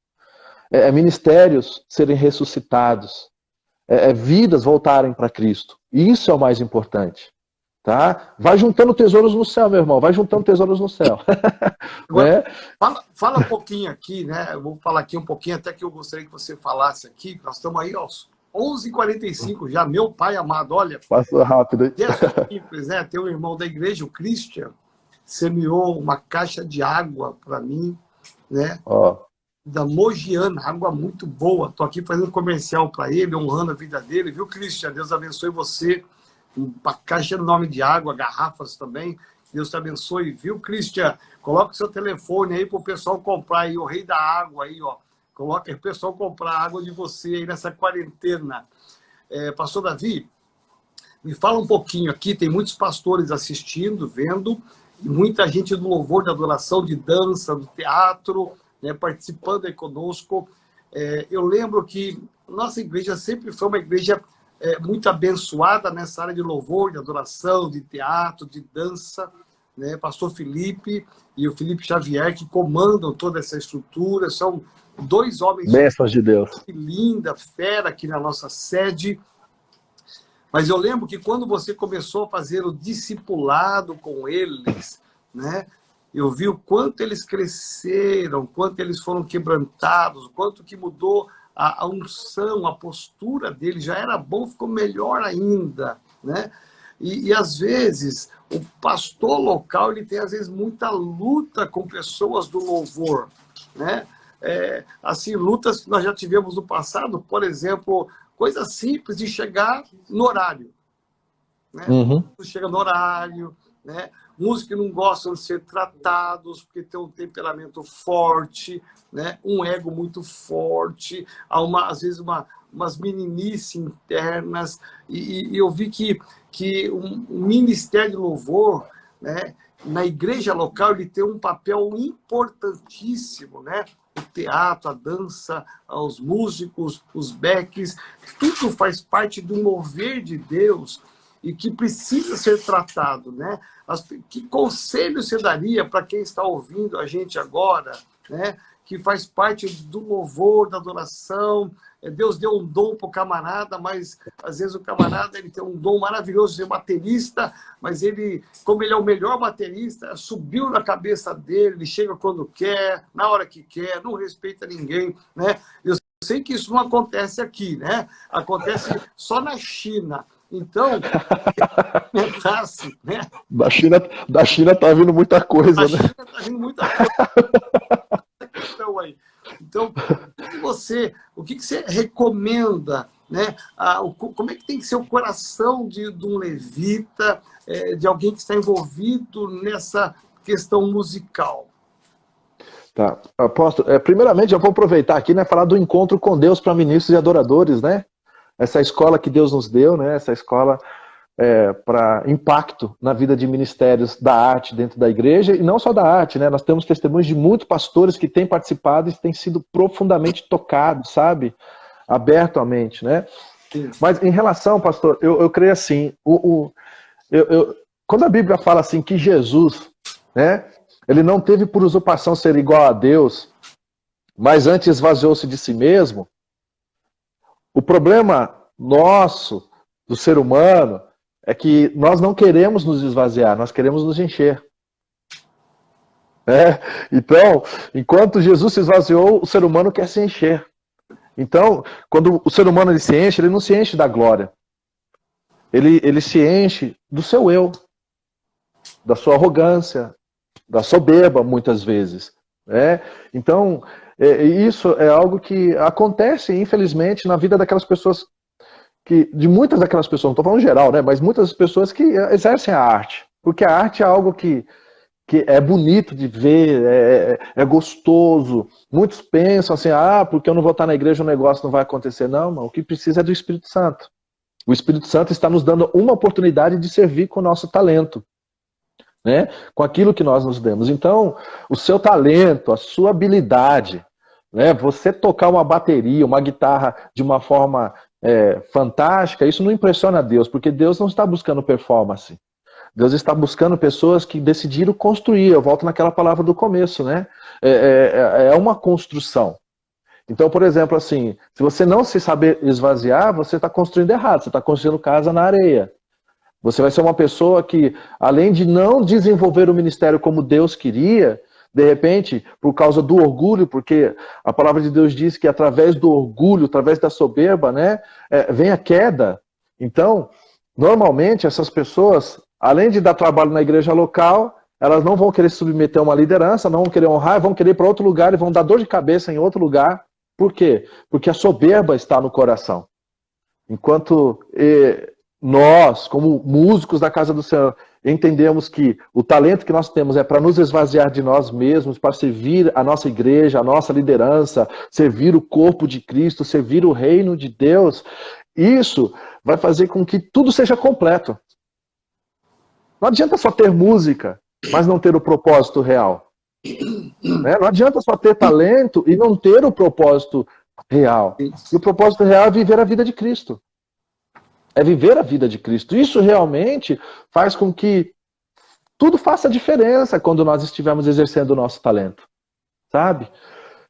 Ministérios serem ressuscitados. Vidas voltarem para Cristo. Isso é o mais importante. Tá? Vai juntando tesouros no céu, meu irmão. Vai juntando tesouros no céu. Agora, fala um pouquinho aqui, né? Eu vou falar aqui um pouquinho, até que eu gostaria que você falasse aqui. Nós estamos aí aos 11h45 já, meu pai amado. Olha, passou rápido, hein? Simples, né? Tem um irmão da igreja, o Christian, semeou uma caixa de água para mim, né? Da Mogiana, água muito boa. Estou aqui fazendo comercial para ele, honrando a vida dele, viu, Christian? Deus abençoe você. Uma caixa enorme de água, garrafas também. Deus te abençoe, viu, Christian? Coloca o seu telefone aí para o pessoal comprar aí, o rei da água aí, ó. Coloca o pessoal comprar água de você aí nessa quarentena. Pastor Davi, me fala um pouquinho aqui, tem muitos pastores assistindo, vendo, e muita gente do louvor, da adoração, de dança, do teatro, né, participando aí conosco. Eu lembro que nossa igreja sempre foi uma igreja muito abençoada nessa área de louvor, de adoração, de teatro, de dança, né? Pastor Felipe e o Felipe Xavier, que comandam toda essa estrutura, são dois homens bênçãos de Deus. Que linda, fera aqui na nossa sede. Mas eu lembro que quando você começou a fazer o discipulado com eles, né? Eu vi o quanto eles cresceram, o quanto eles foram quebrantados, o quanto que mudou a unção, a postura deles. Já era bom, ficou melhor ainda, né? E às vezes, o pastor local, ele tem às vezes muita luta com pessoas do louvor, né? Assim, lutas que nós já tivemos no passado, por exemplo, coisa simples de chegar no horário, né? Chega no horário, né? Músicos que não gostam de ser tratados porque tem um temperamento forte, né? Um ego muito forte, há às vezes umas meninices internas, e eu vi que um ministério de louvor, né, na igreja local, ele tem um papel importantíssimo, né? O teatro, a dança, os músicos, os backs, tudo faz parte do mover de Deus e que precisa ser tratado, né? Que conselho você daria para quem está ouvindo a gente agora, né? Que faz parte do louvor, da adoração? Deus deu um dom para o camarada, mas às vezes o camarada ele tem um dom maravilhoso de ser baterista, mas ele, como ele é o melhor baterista, subiu na cabeça dele, ele chega quando quer, na hora que quer, não respeita ninguém, né? Eu sei que isso não acontece aqui, né? Acontece só na China. Então, né? Da China tá vindo muita coisa, Da né? China tá vindo muita coisa. Então, o que você recomenda, né? Como é que tem que ser o coração de um levita, de alguém que está envolvido nessa questão musical? Tá. Apóstolo, primeiramente, eu vou aproveitar aqui, né, falar do encontro com Deus para ministros e adoradores, né? Essa escola que Deus nos deu, né? Essa escola para impacto na vida de ministérios da arte dentro da igreja, e não só da arte, né? Nós temos testemunhos de muitos pastores que têm participado e têm sido profundamente tocados, sabe? Aberto a mente, né? Sim. Mas em relação, pastor, eu creio assim, quando a Bíblia fala assim que Jesus, né? Ele não teve por usurpação ser igual a Deus, mas antes esvaziou-se de si mesmo. O problema nosso, do ser humano, é que nós não queremos nos esvaziar, nós queremos nos encher. Então, enquanto Jesus se esvaziou, o ser humano quer se encher. Então, quando o ser humano ele se enche, ele não se enche da glória. Ele se enche do seu eu, da sua arrogância, da soberba, muitas vezes. Então, isso é algo que acontece, infelizmente, na vida daquelas pessoas, de muitas daquelas pessoas, não estou falando geral, né, mas muitas pessoas que exercem a arte. Porque a arte é algo que é bonito de ver, é gostoso. Muitos pensam assim, porque eu não vou estar na igreja, o negócio não vai acontecer. Não, o que precisa é do Espírito Santo. O Espírito Santo está nos dando uma oportunidade de servir com o nosso talento, né? Com aquilo que nós nos demos. Então, o seu talento, a sua habilidade, né? Você tocar uma bateria, uma guitarra de uma forma fantástica, isso não impressiona a Deus, porque Deus não está buscando performance. Deus está buscando pessoas que decidiram construir. Eu volto naquela palavra do começo, né? É uma construção. Então, por exemplo, assim, se você não se saber esvaziar, você está construindo errado, você está construindo casa na areia. Você vai ser uma pessoa que, além de não desenvolver o ministério como Deus queria, de repente, por causa do orgulho, porque a palavra de Deus diz que através do orgulho, através da soberba, né, vem a queda. Então, normalmente, essas pessoas, além de dar trabalho na igreja local, elas não vão querer se submeter a uma liderança, não vão querer honrar, vão querer ir para outro lugar e vão dar dor de cabeça em outro lugar. Por quê? Porque a soberba está no coração. Enquanto nós, como músicos da casa do Senhor, entendemos que o talento que nós temos é para nos esvaziar de nós mesmos, para servir a nossa igreja, a nossa liderança, servir o corpo de Cristo, servir o reino de Deus, isso vai fazer com que tudo seja completo. Não adianta só ter música, mas não ter o propósito real. Não adianta só ter talento e não ter o propósito real. E o propósito real é viver a vida de Cristo. É viver a vida de Cristo. Isso realmente faz com que tudo faça diferença quando nós estivermos exercendo o nosso talento. Sabe?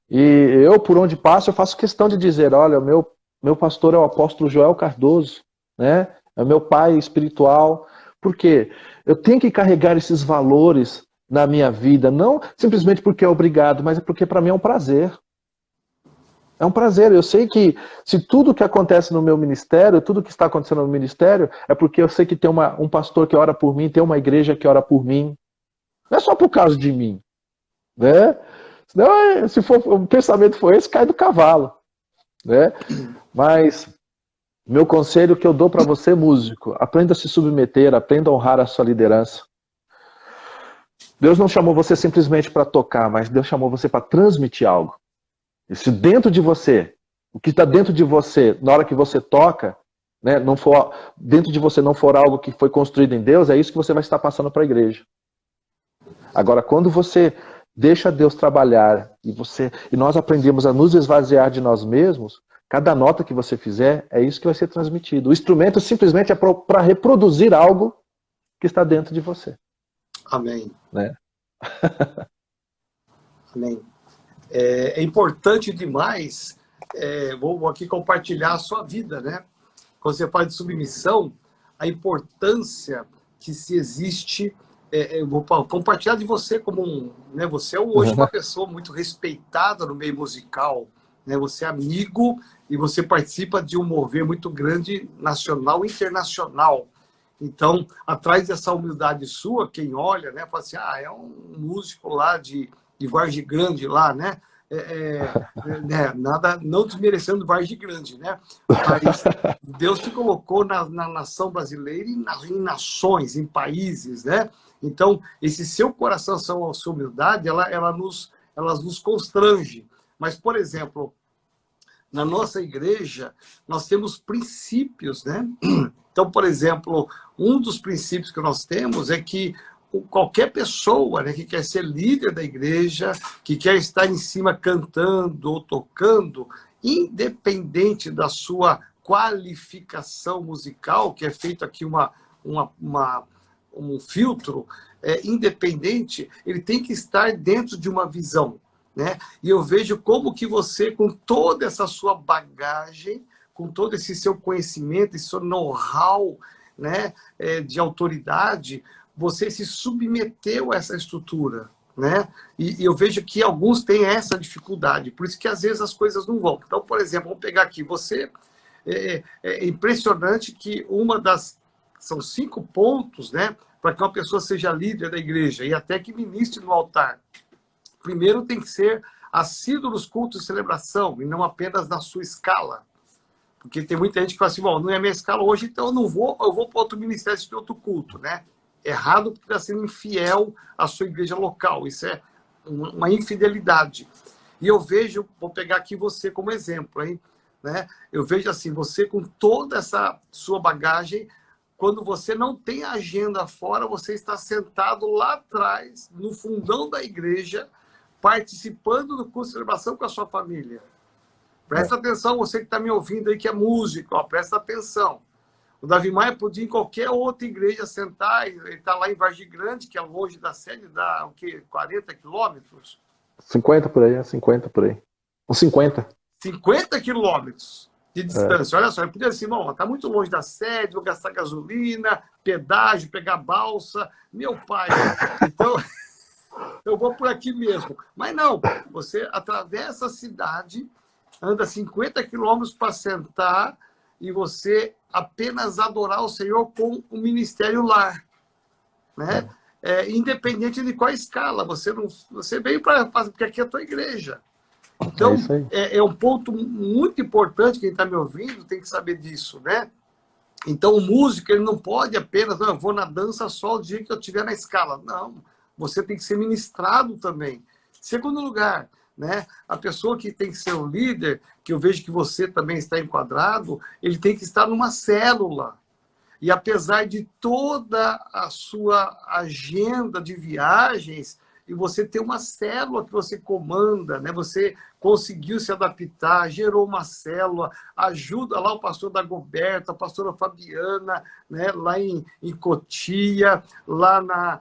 E eu, por onde passo, eu faço questão de dizer, olha, meu pastor é o apóstolo Joel Cardoso, né? É meu pai espiritual. Por quê? Eu tenho que carregar esses valores na minha vida, não simplesmente porque é obrigado, mas é porque para mim é um prazer. É um prazer. Eu sei que se tudo que acontece no meu ministério, tudo que está acontecendo no ministério, é porque eu sei que tem um pastor que ora por mim, tem uma igreja que ora por mim. Não é só por causa de mim. Né? Senão, se o pensamento for esse, cai do cavalo. Né? Mas meu conselho que eu dou para você, músico, aprenda a se submeter, aprenda a honrar a sua liderança. Deus não chamou você simplesmente para tocar, mas Deus chamou você para transmitir algo. E se dentro de você O que está dentro de você, na hora que você toca, né, não for, dentro de você não for algo que foi construído em Deus, é isso que você vai estar passando para a igreja. Agora, quando você deixa Deus trabalhar e nós aprendemos a nos esvaziar de nós mesmos, cada nota que você fizer, é isso que vai ser transmitido. O instrumento simplesmente é para reproduzir algo que está dentro de você. Amém. Né? Amém. É importante demais, vou aqui compartilhar a sua vida, né? Quando você fala de submissão, a importância que se existe, eu vou compartilhar de você como né? Você é hoje uma pessoa muito respeitada no meio musical, né? Você é amigo e você participa de um mover muito grande, nacional e internacional. Então, atrás dessa humildade sua, quem olha, né, fala assim, é um músico lá de Vargem Grande lá, né? Né? Nada, não desmerecendo Vargem Grande, né? Mas Deus te colocou na nação brasileira e em nações, em países, né? Então, esse seu coração, a sua humildade, ela nos constrange. Mas, por exemplo, na nossa igreja, nós temos princípios, né? Então, por exemplo, um dos princípios que nós temos é que qualquer pessoa, né, que quer ser líder da igreja, que quer estar em cima cantando ou tocando, independente da sua qualificação musical, que é feito aqui um filtro, independente, ele tem que estar dentro de uma visão. Né? E eu vejo como que você, com toda essa sua bagagem, com todo esse seu conhecimento, esse seu know-how, né, de autoridade, você se submeteu a essa estrutura. Né? E eu vejo que alguns têm essa dificuldade, por isso que às vezes as coisas não vão. Então, por exemplo, vamos pegar aqui, você, é impressionante que são 5 pontos, né, para que uma pessoa seja líder da igreja e até que ministre no altar. Primeiro tem que ser assíduo nos cultos de celebração e não apenas na sua escala. Porque tem muita gente que fala assim, bom, não é minha escala hoje, então eu vou para outro ministério, de outro culto, né? Errado porque está sendo infiel à sua igreja local. Isso é uma infidelidade. E eu vejo, vou pegar aqui você como exemplo, hein? Né? Eu vejo assim, você com toda essa sua bagagem, quando você não tem agenda fora, você está sentado lá atrás, no fundão da igreja, participando do curso de celebração com a sua família. Presta atenção, você que está me ouvindo aí, que é músico, ó, presta atenção. O Davi Maia podia ir em qualquer outra igreja sentar, ele está lá em Vargem Grande, que é longe da sede, dá o quê? 40 quilômetros? 50 por aí, 50 por aí. Uns 50. 50 quilômetros de distância. Olha só, eu podia dizer, bom, está muito longe da sede, vou gastar gasolina, pedágio, pegar balsa. Meu pai, então eu vou por aqui mesmo. Mas não, você atravessa a cidade, anda 50 quilômetros para sentar e você apenas adorar o Senhor com o ministério lar. Né? Independente de qual escala. Você veio porque aqui é a tua igreja. Então, é um ponto muito importante, quem está me ouvindo tem que saber disso. Né? Então, o músico ele não pode apenas, não, eu vou na dança só o dia que eu estiver na escala. Não, você tem que ser ministrado também. Segundo lugar, né? A pessoa que tem que ser o líder, que eu vejo que você também está enquadrado, ele tem que estar numa célula. E apesar de toda a sua agenda de viagens, e você tem uma célula que você comanda, né? Você conseguiu se adaptar, gerou uma célula, ajuda lá o pastor Dagoberto, a pastora Fabiana, né? Lá em Cotia, lá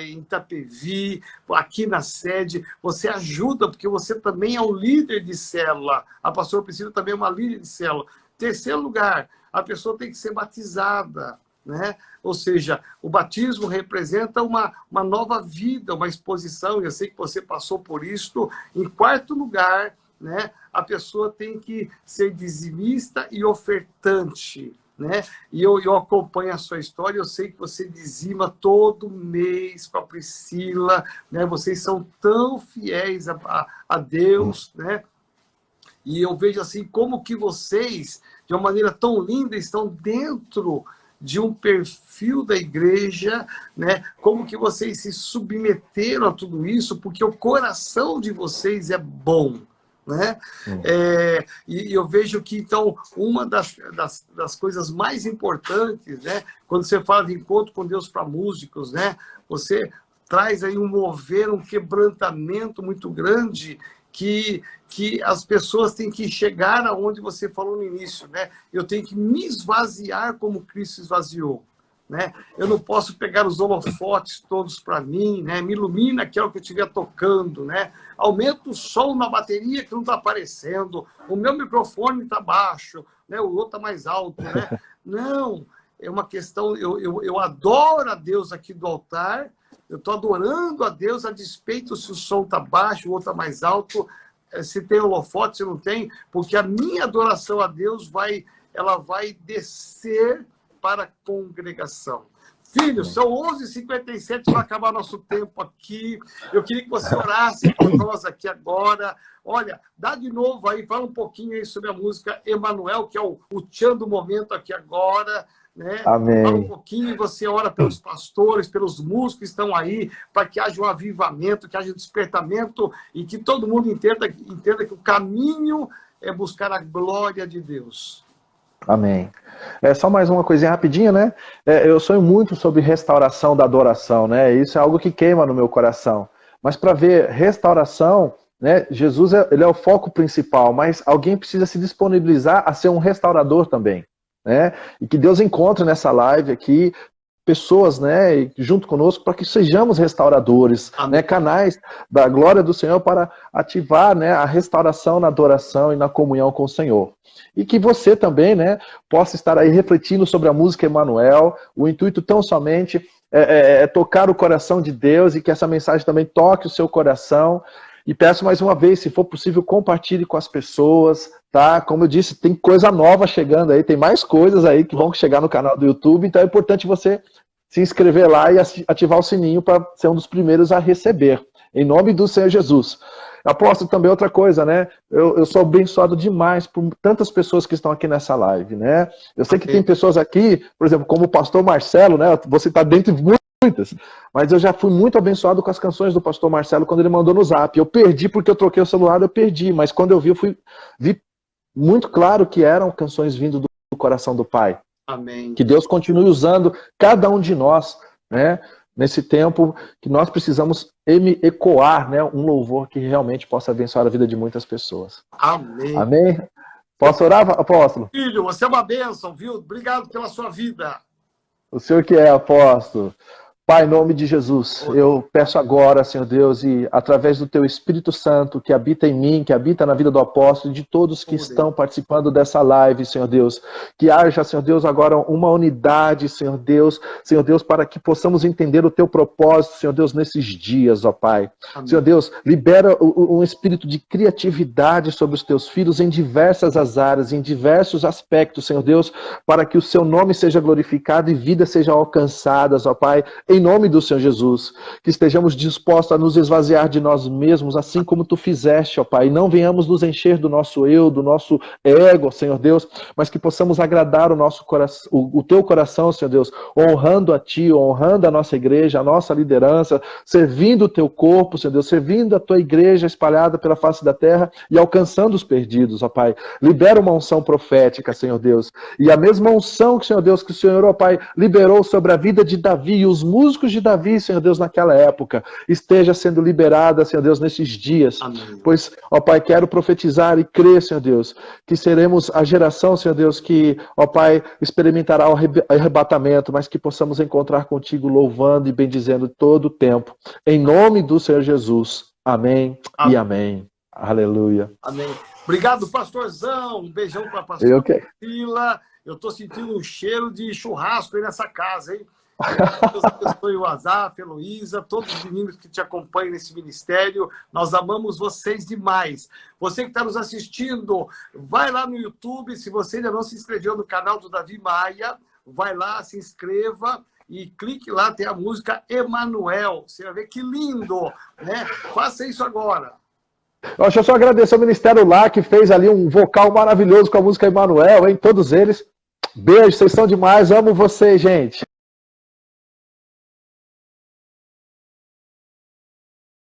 em Itapevi, aqui na sede, você ajuda, porque você também é um líder de célula, a pastora Priscila também é uma líder de célula. Terceiro lugar, a pessoa tem que ser batizada. Né? Ou seja, o batismo representa uma nova vida, uma exposição, eu sei que você passou por isso. Em quarto lugar, né, a pessoa tem que ser dizimista e ofertante. Né? E eu acompanho a sua história, eu sei que você dizima todo mês para a Priscila, né? Vocês são tão fiéis a Deus, né? E eu vejo assim como que vocês, de uma maneira tão linda, estão dentro de um perfil da igreja, né? Como que vocês se submeteram a tudo isso, porque o coração de vocês é bom. né? E eu vejo que, então, uma das coisas mais importantes, né, quando você fala de encontro com Deus para músicos, né, você traz aí um mover, um quebrantamento muito grande que as pessoas têm que chegar aonde você falou no início, né? Eu tenho que me esvaziar como Cristo esvaziou. Né? Eu não posso pegar os holofotes todos para mim, né? Me ilumina aquilo que eu estiver tocando, né? Aumenta o som na bateria que não está aparecendo, o meu microfone está baixo, né? O outro está mais alto, né? Não, é uma questão, eu adoro a Deus aqui do altar, eu estou adorando a Deus a despeito se o som está baixo, o outro está mais alto, se tem holofote, se não tem, porque a minha adoração a Deus ela vai descer para a congregação. Filhos, são 11h57 para acabar nosso tempo aqui. Eu queria que você orasse por nós aqui agora. Olha, dá de novo aí, fala um pouquinho aí sobre a música Emanuel, que é o tchan do momento aqui agora. Né? Amém. Fala um pouquinho e você ora pelos pastores, pelos músicos que estão aí, para que haja um avivamento, que haja um despertamento e que todo mundo entenda que o caminho é buscar a glória de Deus. Amém. Só mais uma coisinha rapidinha, né? Eu sonho muito sobre restauração da adoração, né? Isso é algo que queima no meu coração. Mas para ver restauração, né? Jesus ele é o foco principal, mas alguém precisa se disponibilizar a ser um restaurador também, né? E que Deus encontre nessa live aqui pessoas, né, junto conosco, para que sejamos restauradores, né, canais da glória do Senhor para ativar, né, a restauração na adoração e na comunhão com o Senhor. E que você também, né, possa estar aí refletindo sobre a música Emanuel. O intuito tão somente é tocar o coração de Deus e que essa mensagem também toque o seu coração. E peço mais uma vez, se for possível, compartilhe com as pessoas, tá? Como eu disse, tem coisa nova chegando aí, tem mais coisas aí que vão chegar no canal do YouTube, então é importante você se inscrever lá e ativar o sininho para ser um dos primeiros a receber, em nome do Senhor Jesus. Aposto também outra coisa, né? Eu sou abençoado demais por tantas pessoas que estão aqui nessa live, né? Eu sei que tem pessoas aqui, por exemplo, como o pastor Marcelo, né? Você está dentro de muitas, mas eu já fui muito abençoado com as canções do pastor Marcelo quando ele mandou no Zap. Eu perdi porque eu troquei o celular, eu perdi, mas quando eu vi, vi muito claro que eram canções vindo do coração do Pai. Amém. Que Deus continue usando cada um de nós, né? Nesse tempo que nós precisamos ecoar, né? Um louvor que realmente possa abençoar a vida de muitas pessoas. Amém. Amém? Posso orar, apóstolo? Filho, você é uma bênção, viu? Obrigado pela sua vida. O Senhor que é, apóstolo. Pai, em nome de Jesus, eu peço agora, Senhor Deus, e através do Teu Espírito Santo, que habita em mim, que habita na vida do apóstolo, e de todos que estão participando dessa live, Senhor Deus, que haja, Senhor Deus, agora uma unidade, Senhor Deus, para que possamos entender o Teu propósito, Senhor Deus, nesses dias, ó Pai. Amém. Senhor Deus, libera um espírito de criatividade sobre os Teus filhos em diversas as áreas, em diversos aspectos, Senhor Deus, para que o Seu nome seja glorificado e vidas sejam alcançadas, ó Pai, em nome do Senhor Jesus, que estejamos dispostos a nos esvaziar de nós mesmos, assim como Tu fizeste, ó Pai, e não venhamos nos encher do nosso eu, do nosso ego, Senhor Deus, mas que possamos agradar o nosso coração, o Teu coração, Senhor Deus, honrando a Ti, honrando a nossa igreja, a nossa liderança, servindo o Teu corpo, Senhor Deus, servindo a Tua igreja espalhada pela face da terra e alcançando os perdidos, ó Pai. Libera uma unção profética, Senhor Deus, e a mesma unção que, Senhor Deus, que o Senhor, ó Pai, liberou sobre a vida de Davi e os músicos de Davi, Senhor Deus, naquela época, esteja sendo liberada, Senhor Deus, nesses dias. Amém. Pois, ó Pai, quero profetizar e crer, Senhor Deus, que seremos a geração, Senhor Deus, que, ó Pai, experimentará o arrebatamento, mas que possamos encontrar contigo louvando e bendizendo todo o tempo. Em nome do Senhor Jesus. Amém, amém. E amém. Aleluia. Amém. Obrigado, pastorzão. Um beijão para a pastora Priscila. Eu estou sentindo um cheiro de churrasco aí nessa casa, hein? Deus abençoe o Azaf, a Heloísa, todos os meninos que te acompanham nesse ministério. Nós amamos vocês demais. Você que está nos assistindo, vai lá no YouTube. Se você ainda não se inscreveu no canal do Davi Maia, vai lá, se inscreva e clique lá, tem a música Emanuel. Você vai ver que lindo, né? Faça isso agora. Deixa eu só agradecer ao Ministério lá, que fez ali um vocal maravilhoso com a música Emanuel, hein? Todos eles. Beijo, vocês são demais. Amo vocês, gente.